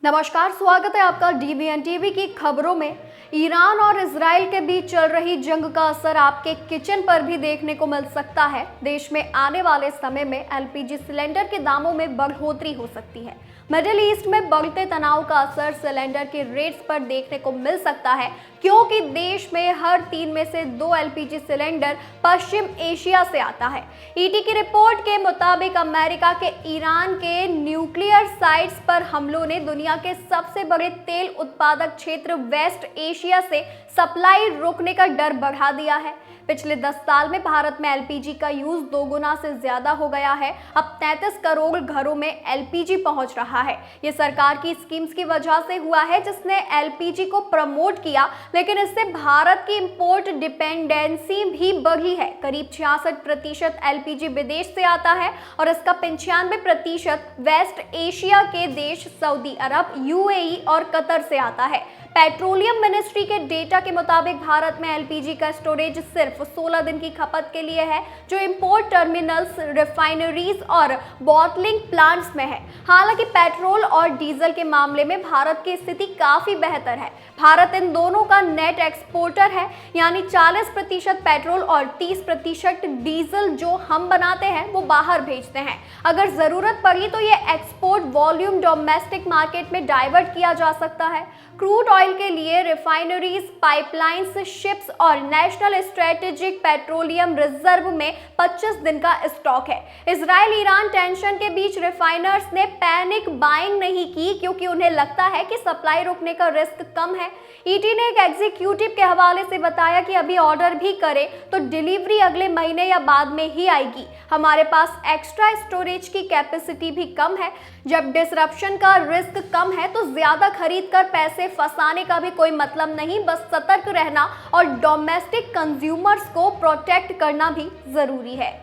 नमस्कार, स्वागत है आपका डीबीएन टीवी की खबरों में। ईरान और इजराइल के बीच चल रही जंग का असर आपके किचन पर भी देखने को मिल सकता है। देश में आने वाले समय में एलपीजी सिलेंडर के दामों में बढ़ोतरी हो सकती है। मिडिल ईस्ट में बढ़ते तनाव का असर सिलेंडर के रेट्स पर देखने को मिल सकता है, क्योंकि देश में हर 3 में से 2 एलपीजी सिलेंडर पश्चिम एशिया से आता है। ईटी की रिपोर्ट के मुताबिक अमेरिका के ईरान के न्यूक्लियर साइट्स पर हमलों ने दुनिया के सबसे बड़े तेल उत्पादक क्षेत्र वेस्ट एशिया से सप्लाई रोकने का डर बढ़ा दिया है। पिछले 10 साल में भारत में एलपीजी का यूज 2 गुना से ज्यादा हो गया है। अब 33 करोड़ घरों में एलपीजी पहुंच रहा है। ये सरकार की स्कीम्स की वजह से हुआ है, जिसने एलपीजी को प्रमोट किया, लेकिन इससे भारत की इंपोर्ट डिपेंडेंसी भी बढ़ी है। करीब 66% एलपीजी विदेश से आता है और इसका 95% वेस्ट एशिया के देश सऊदी अरब, यूएई और कतर से आता है। पेट्रोलियम मिनिस्ट्री के डेटा के मुताबिक भारत में एलपीजी का स्टोरेज सिर्फ 16 दिन की खपत के लिए है, जो इंपोर्ट टर्मिनल्स, रिफाइनरीज और बॉटलिंग प्लांट्स में है। हालांकि पेट्रोल और डीजल के मामले में भारत की स्थिति काफी बेहतर है। भारत इन दोनों का नेट एक्सपोर्टर है, यानी 40% पेट्रोल और 30% डीजल जो हम बनाते हैं वो बाहर भेजते हैं। अगर जरूरत पड़ी तो ये एक्सपोर्ट वॉल्यूम डोमेस्टिक मार्केट में डाइवर्ट किया जा सकता है। क्रूड ऑयल के लिए रिफाइनरीज, पाइपलाइंस, शिप्स और नेशनल स्ट्रेटेजिक पेट्रोलियम रिजर्व में 25 दिन का स्टॉक है। इजराइल ईरान टेंशन के बीच रिफाइनर्स ने पैनिक बाइंग नहीं की, क्योंकि उन्हें लगता है कि सप्लाई रुकने का रिस्क कम है। ईटी ने एक एग्जीक्यूटिव के हवाले से बताया कि अभी ऑर्डर भी करें तो डिलीवरी अगले महीने या बाद में ही आएगी। हमारे पास एक्स्ट्रा स्टोरेज की कैपेसिटी भी कम है। जब डिसरप्शन का रिस्क कम है तो ज्यादा खरीद कर पैसे फंसाने का भी कोई मतलब नहीं। बस सतर्क रहना और डोमेस्टिक कंज्यूमर्स को प्रोटेक्ट करना भी जरूरी है।